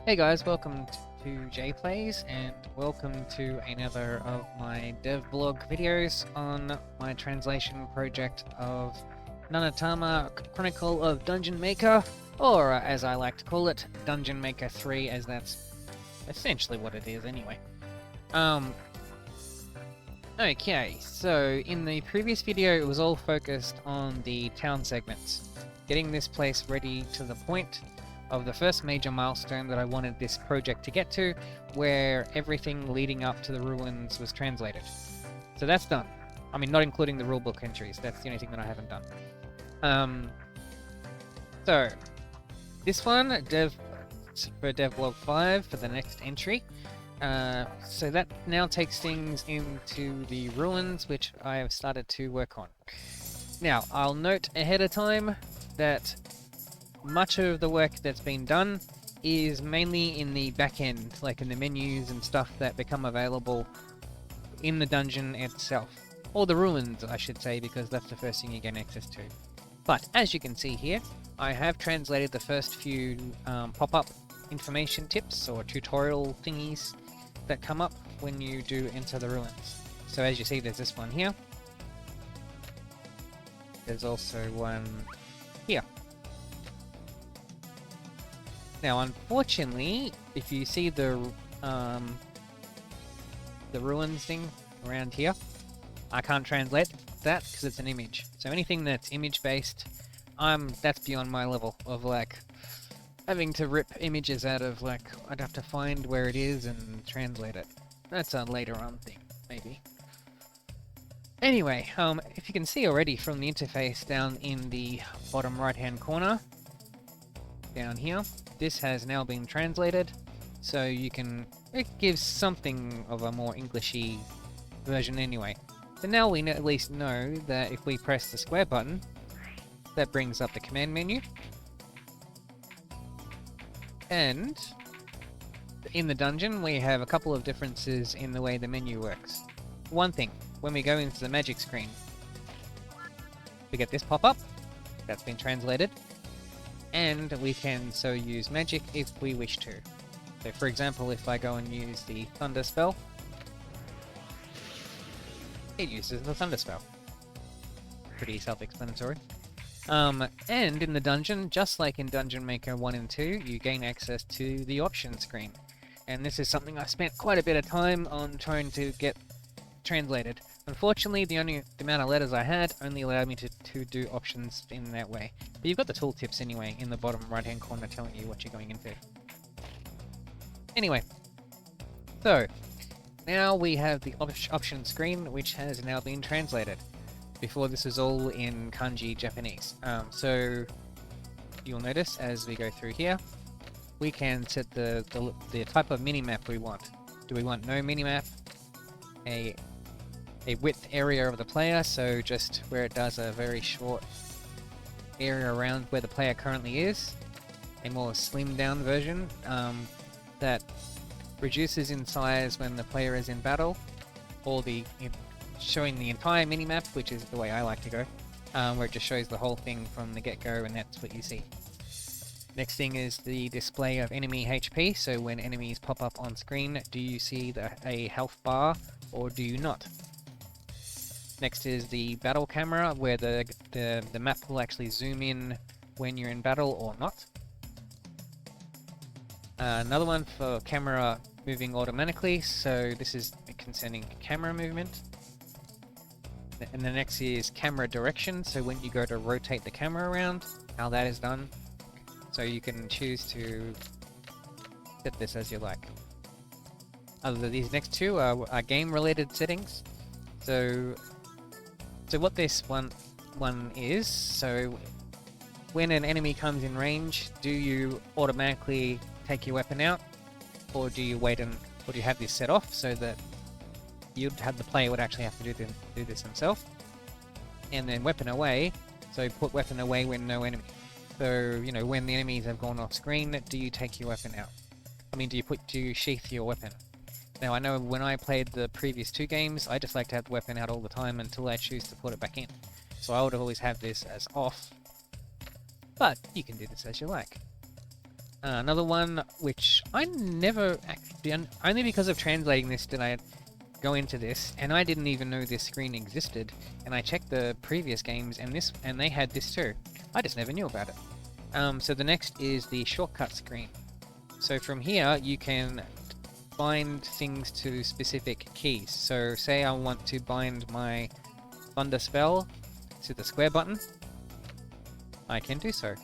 Hey guys, welcome to Plays, and welcome to another of my Devblog videos on my translation project of Nanatama Chronicle of Dungeon Maker, or as I like to call it, Dungeon Maker 3, as that's essentially what it is anyway. Okay, so in the previous video it was all focused on the town segments, getting this place ready to the point of the first major milestone that I wanted this project to get to, where everything leading up to the ruins was translated. So that's done. I mean, not including the rulebook entries, that's the only thing that I haven't done. So, this one, for Devblog 5, for the next entry. So that now takes things into the ruins, which I have started to work on. Now, I'll note ahead of time that much of the work that's been done is mainly in the back end, like in the menus and stuff that become available in the dungeon itself. Or the ruins, I should say, because that's the first thing you gain access to. But as you can see here, I have translated the first few pop-up information tips or tutorial thingies that come up when you do enter the ruins. So as you see, there's this one here. There's also one here. Now, unfortunately, if you see the ruins thing around here, I can't translate that because it's an image. So anything that's image-based, that's beyond my level of like having to rip images out of like I'd have to find where it is and translate it. That's a later on thing, maybe. Anyway, if you can see already from the interface down in the bottom right-hand corner, down here, this has now been translated, so you can, it gives something of a more Englishy version anyway. So now we at least know that if we press the square button, that brings up the command menu. And in the dungeon, we have a couple of differences in the way the menu works. One thing, when we go into the magic screen, we get this pop-up, that's been translated. And we can so use magic if we wish to. So for example, if I go and use the thunder spell, it uses the thunder spell. Pretty self-explanatory. And in the dungeon, just like in Dungeon Maker 1 and 2, you gain access to the options screen. And this is something I spent quite a bit of time on trying to get translated. Unfortunately, the amount of letters I had only allowed me to do options in that way. But you've got the tooltips anyway in the bottom right-hand corner telling you what you're going into. Anyway, so now we have the option screen, which has now been translated. Before, this was all in kanji Japanese. So you'll notice as we go through here, we can set the type of minimap we want. Do we want no minimap? A width area of the player, so just where it does a very short area around where the player currently is. A more slimmed down version that reduces in size when the player is in battle, or showing the entire minimap, which is the way I like to go, where it just shows the whole thing from the get-go and that's what you see. Next thing is the display of enemy HP, so when enemies pop up on screen, do you see a health bar or do you not? Next is the battle camera, where the map will actually zoom in when you're in battle or not. Another one for camera moving automatically, so this is concerning camera movement. And the next is camera direction, so when you go to rotate the camera around, how that is done. So you can choose to set this as you like. These next two are game-related settings. So what this one is, so when an enemy comes in range, do you automatically take your weapon out, or do you wait or do you have this set off so that the player would actually have to do this himself? And then weapon away, so put weapon away when no enemy. So when the enemies have gone off screen, do you take your weapon out? I mean, do you sheath your weapon? Now, I know when I played the previous two games, I just like to have the weapon out all the time until I choose to put it back in. So I would always have this as off, but you can do this as you like. Another one which I never actually, only because of translating this did I go into this, and I didn't even know this screen existed, and I checked the previous games and they had this too. I just never knew about it. So the next is the shortcut screen. So from here you can bind things to specific keys. So say I want to bind my thunder spell to the square button, I can do so.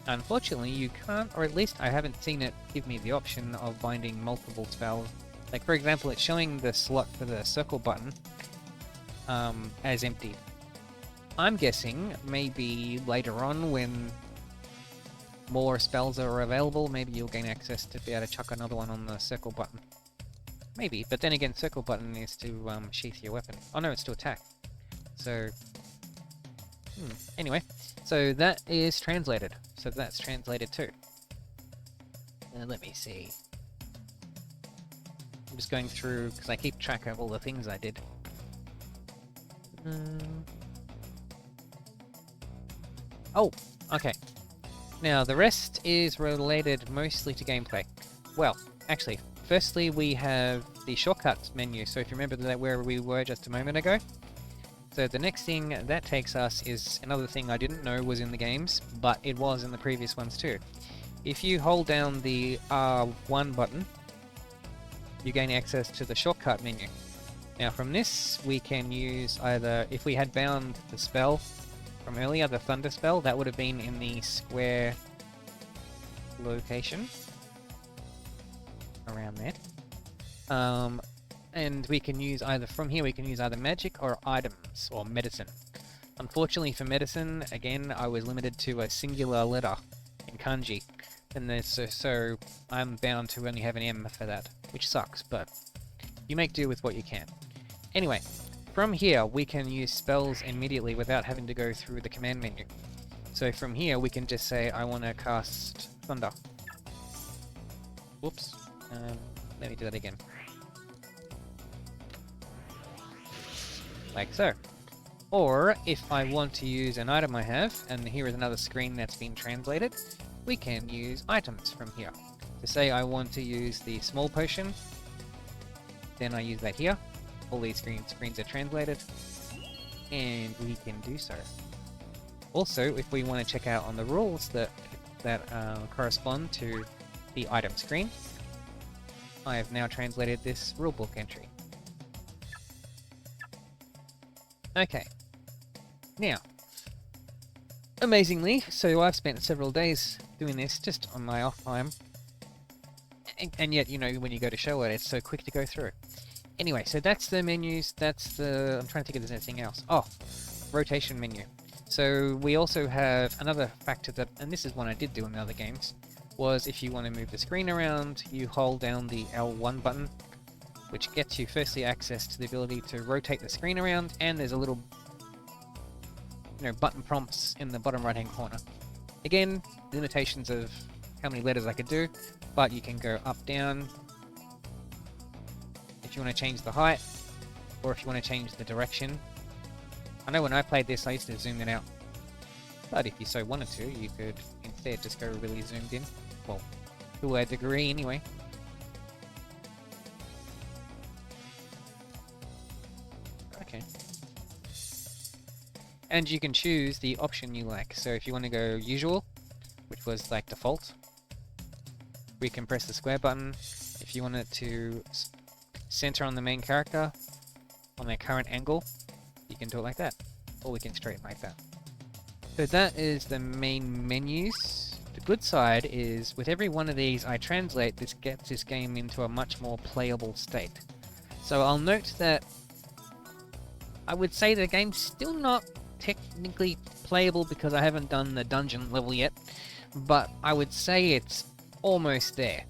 Unfortunately, you can't, or at least I haven't seen it give me the option of binding multiple spells. Like, for example, it's showing the slot for the circle button as empty. I'm guessing maybe later on when more spells are available, maybe you'll gain access to be able to chuck another one on the circle button. Maybe, but then again, circle button is to sheath your weapon. Oh no, it's to attack. So, anyway, so that is translated. So that's translated too. Let me see. I'm just going through, because I keep track of all the things I did. Oh, okay. Now, the rest is related mostly to gameplay. Well, actually, firstly we have the shortcuts menu, so if you remember that where we were just a moment ago. So the next thing that takes us is another thing I didn't know was in the games, but it was in the previous ones too. If you hold down the R1 button, you gain access to the shortcut menu. Now from this, we can use either, if we had bound the spell from earlier, the thunder spell, that would have been in the square location. Around there. And we can use either, from here we can use either magic or items, or medicine. Unfortunately for medicine, again, I was limited to a singular letter in kanji. And so I'm bound to only have an M for that, which sucks, but you make do with what you can. Anyway, from here we can use spells immediately without having to go through the command menu. So from here we can just say I want to cast Thunder. Whoops. Let me do that again. Like so. Or, if I want to use an item I have, and here is another screen that's been translated, we can use items from here. So say I want to use the small potion, then I use that here. All these screens are translated, and we can do so. Also, if we want to check out on the rules that correspond to the item screen, I have now translated this rulebook entry. Okay. Now, amazingly, so I've spent several days doing this just on my off time, and yet, you know, when you go to show it, it's so quick to go through. Anyway, so that's the menus, that's the... I'm trying to think if there's anything else. Oh, rotation menu. So we also have another factor that, and this is one I did do in the other games, was if you want to move the screen around, you hold down the L1 button, which gets you firstly access to the ability to rotate the screen around, and there's a little, you know, button prompts in the bottom right hand corner. Again, limitations of how many letters I could do, but you can go up, down, if you want to change the height, or if you want to change the direction. I know when I played this I used to zoom it out, but if you so wanted to, you could instead just go really zoomed in. Well, to a degree anyway. Okay. And you can choose the option you like. So if you want to go usual, which was like default, we can press the square button. If you want it to center on the main character on their current angle, you can do it like that, or we can straighten like that. So that is the main menus. The good side is with every one of these I translate, this gets this game into a much more playable state. So I'll note that I would say the game's still not technically playable because I haven't done the dungeon level yet, but I would say it's almost there.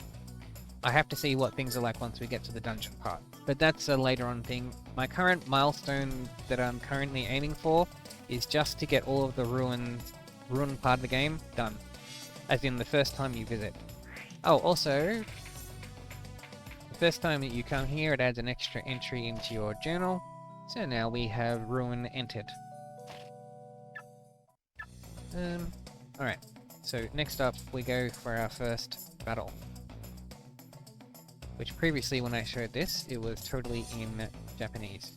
I have to see what things are like once we get to the dungeon part, but that's a later on thing. My current milestone that I'm currently aiming for is just to get all of the ruin part of the game done, as in the first time you visit. Oh, also, the first time that you come here, it adds an extra entry into your journal. So now we have ruin entered. Alright. So next up we go for our first battle. Which previously when I showed this, it was totally in Japanese.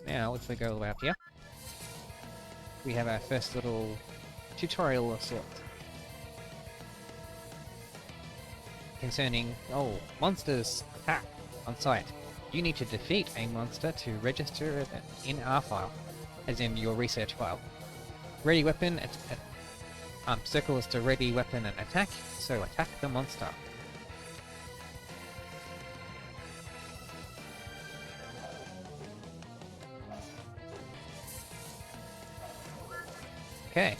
Now if we go out here, we have our first little tutorial of sorts. Concerning, monsters attack on site. You need to defeat a monster to register it in our file, as in your research file. Ready weapon, circle is to ready weapon and attack, so attack the monster. Okay,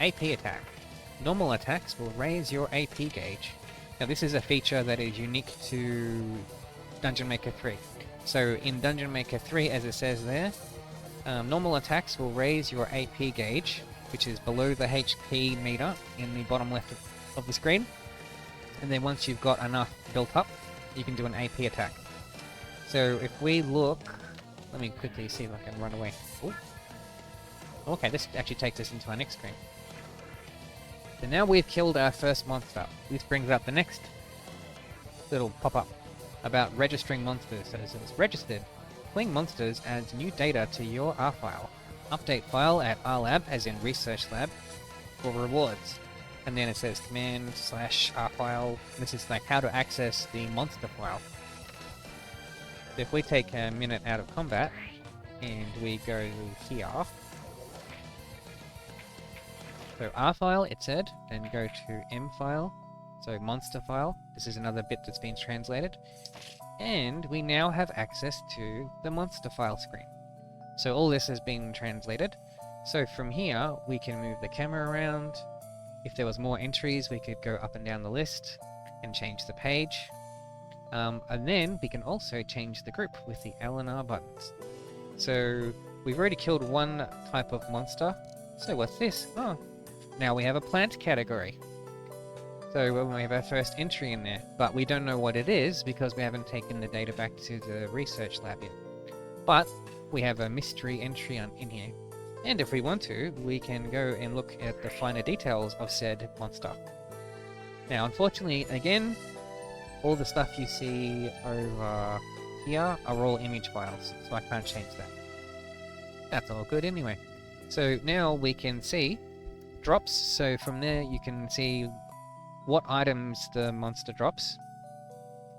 AP attack. Normal attacks will raise your AP gauge. Now this is a feature that is unique to Dungeon Maker 3. So in Dungeon Maker 3, as it says there, normal attacks will raise your AP gauge, which is below the HP meter in the bottom left of the screen. And then once you've got enough built up, you can do an AP attack. So if we look... Let me quickly see if I can run away. Ooh. Okay, this actually takes us into our next screen. So now we've killed our first monster. This brings up the next little pop-up about registering monsters. So it says, registered. Killing monsters adds new data to your R file. Update file at R lab, as in research lab, for rewards. And then it says command/R file. This is like how to access the monster file. So if we take a minute out of combat and we go here. So R file, it said, then go to M file, so monster file. This is another bit that's been translated. And we now have access to the monster file screen. So all this has been translated. So from here, we can move the camera around. If there was more entries, we could go up and down the list and change the page. And then we can also change the group with the L and R buttons. So we've already killed one type of monster. So what's this? Oh, now we have a plant category. So we have our first entry in there, but we don't know what it is because we haven't taken the data back to the research lab yet. But we have a mystery entry in here. And if we want to, we can go and look at the finer details of said monster. Now, unfortunately, again, all the stuff you see over here are all image files, so I can't change that. That's all good anyway. So now we can see drops, so from there you can see what items the monster drops.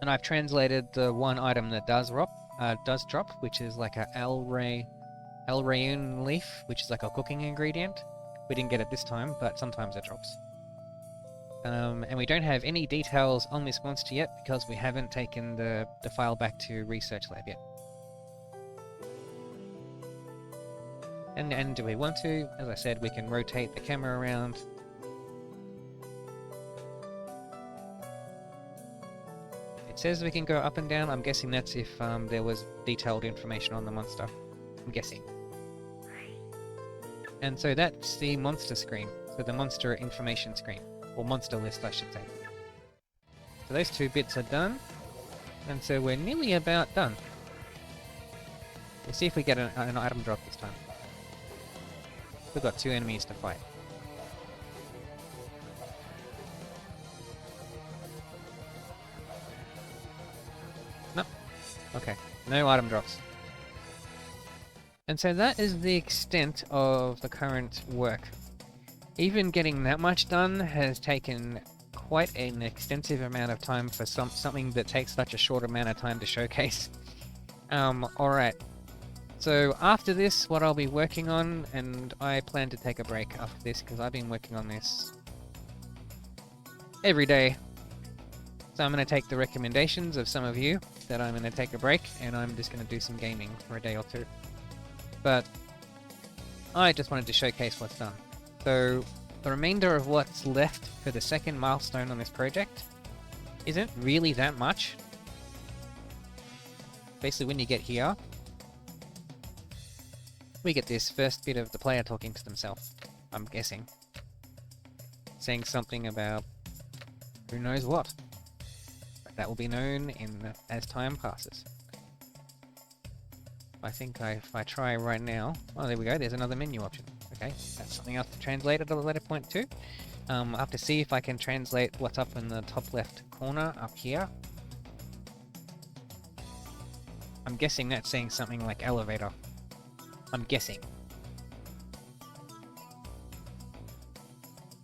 And I've translated the one item that does drop, which is like a El Rayun leaf, which is like a cooking ingredient. We didn't get it this time, but sometimes it drops. And we don't have any details on this monster yet because we haven't taken the file back to Research Lab yet. And do we want to? As I said, we can rotate the camera around. It says we can go up and down. I'm guessing that's if there was detailed information on the monster. I'm guessing. And so that's the monster screen. So the monster information screen. Or monster list, I should say. So those two bits are done. And so we're nearly about done. We'll see if we get an item drop this time. We've got two enemies to fight. Nope. Okay. No item drops. And so that is the extent of the current work. Even getting that much done has taken quite an extensive amount of time for something that takes such a short amount of time to showcase. Alright. So after this, what I'll be working on, and I plan to take a break after this because I've been working on this every day. So I'm going to take the recommendations of some of you that I'm going to take a break and I'm just going to do some gaming for a day or two. But I just wanted to showcase what's done. So the remainder of what's left for the second milestone on this project isn't really that much. Basically when you get here, we get this first bit of the player talking to themselves, I'm guessing. Saying something about who knows what. But that will be known as time passes. I think if I try right now... Oh, there we go, there's another menu option. Okay, that's something else to translate at a later point too. I'll have to see if I can translate what's up in the top left corner up here. I'm guessing that's saying something like elevator. I'm guessing.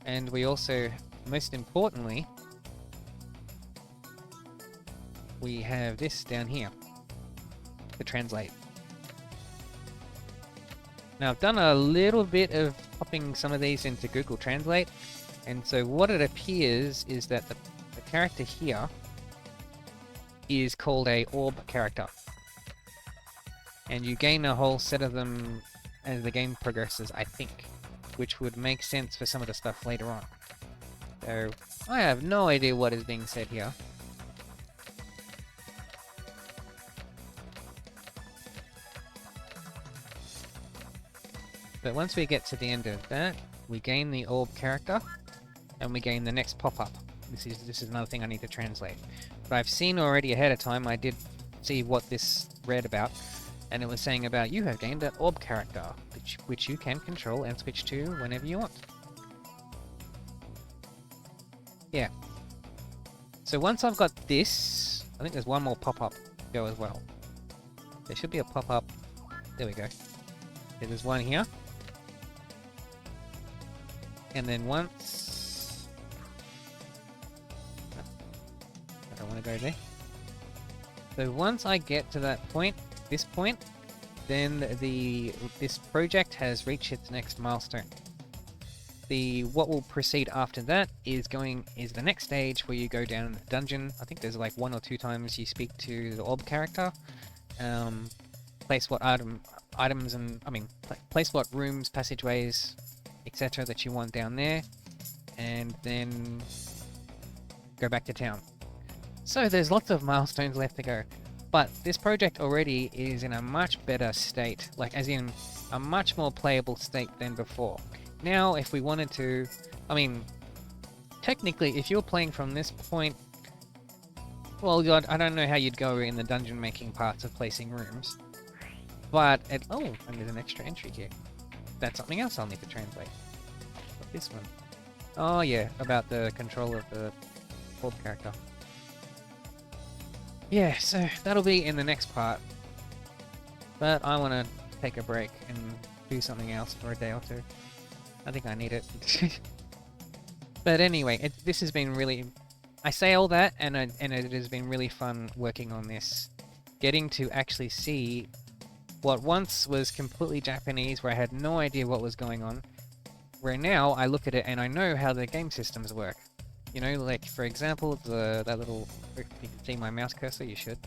And we also, most importantly, we have this down here to translate. Now I've done a little bit of popping some of these into Google Translate, and so what it appears is that the character here is called a orb character. And you gain a whole set of them as the game progresses, I think, which would make sense for some of the stuff later on. So, I have no idea what is being said here. But once we get to the end of that, we gain the orb character, and we gain the next pop-up. This is another thing I need to translate. But I've seen already ahead of time, I did see what this read about, and it was saying about you have gained an orb character, which you can control and switch to whenever you want. Yeah. So once I've got this, I think there's one more pop-up to go as well. There should be a pop-up. There we go. Yeah, there's one here. And then once... I don't want to go there. So once I get to that point, this point, then this project has reached its next milestone. What will proceed after that is the next stage where you go down the dungeon. I think there's like 1 or 2 times you speak to the orb character. Place what items and place what rooms, passageways, etc. that you want down there, and then go back to town. So there's lots of milestones left to go. But this project already is in a much better state, like as in a much more playable state than before. Now, if we wanted to, technically, if you're playing from this point, well, I don't know how you'd go in the dungeon making parts of placing rooms, but oh, and there's an extra entry here. That's something else I'll need to translate. What's this one? Oh yeah, about the control of the orb character. Yeah, so that'll be in the next part. But I want to take a break and do something else for a day or two. I think I need it. But anyway, this has been really... I say all that, and it has been really fun working on this. Getting to actually see what once was completely Japanese, where I had no idea what was going on, where now I look at it and I know how the game systems work. You know, like, for example, that little... If you can see my mouse cursor, you should.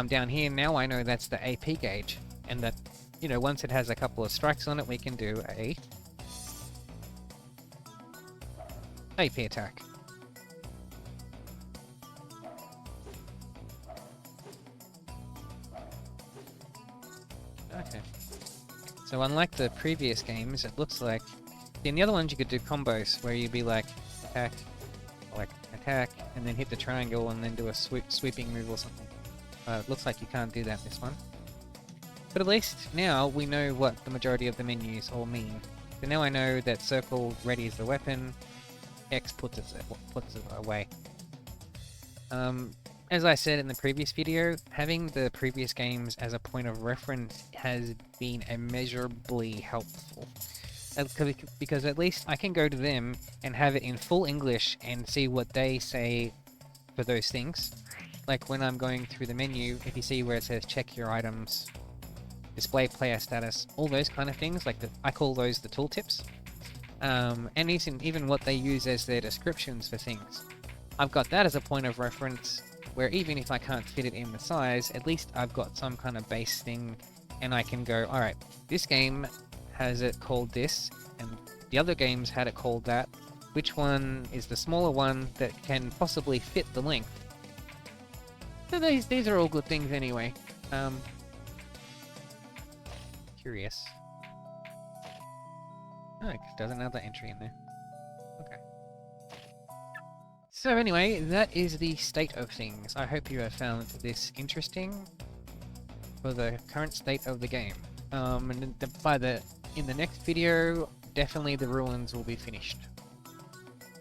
Down here, now I know that's the AP gauge, and that, you know, once it has a couple of strikes on it, we can do a AP attack. Okay. So unlike the previous games, it looks like... In the other ones you could do combos, where you'd be like, attack, and then hit the triangle, and then do a sweeping move or something. It looks like you can't do that in this one. But at least now we know what the majority of the menus all mean. So now I know that circle readies the weapon, X puts it away. As I said in the previous video, having the previous games as a point of reference has been immeasurably helpful. Because at least I can go to them and have it in full English and see what they say for those things. Like when I'm going through the menu, if you see where it says check your items, display player status, all those kind of things, like I call those the tooltips. And even what they use as their descriptions for things. I've got that as a point of reference, where even if I can't fit it in the size, at least I've got some kind of base thing, and I can go, alright, this game has it called this, and the other games had it called that. Which one is the smaller one that can possibly fit the length? So these are all good things anyway. Curious. Oh, there's another entry in there. Okay. So anyway, that is the state of things. I hope you have found this interesting for the current state of the game. And in the next video, definitely the ruins will be finished.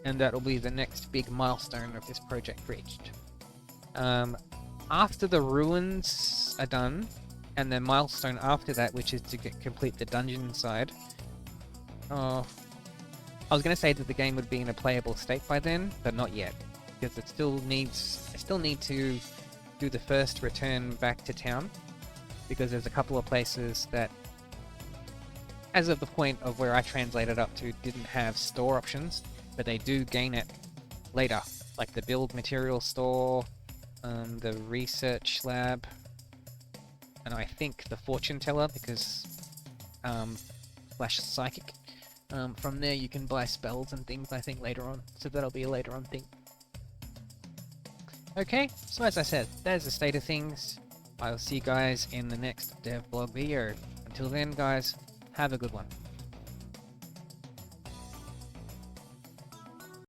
And that will be the next big milestone of this project reached. After the ruins are done, and the milestone after that, which is to complete the dungeon side, I was going to say that the game would be in a playable state by then, but not yet, because I still need to do the first return back to town, because there's a couple of places that, as of the point of where I translated up to, didn't have store options, but they do gain it later, like the build material store, the research lab, and I think the fortune teller, because slash psychic. From there you can buy spells and things, I think, later on, so that'll be a later on thing. Okay, so as I said, there's the state of things. I'll see you guys in the next Devblog video. Until then, guys, have a good one.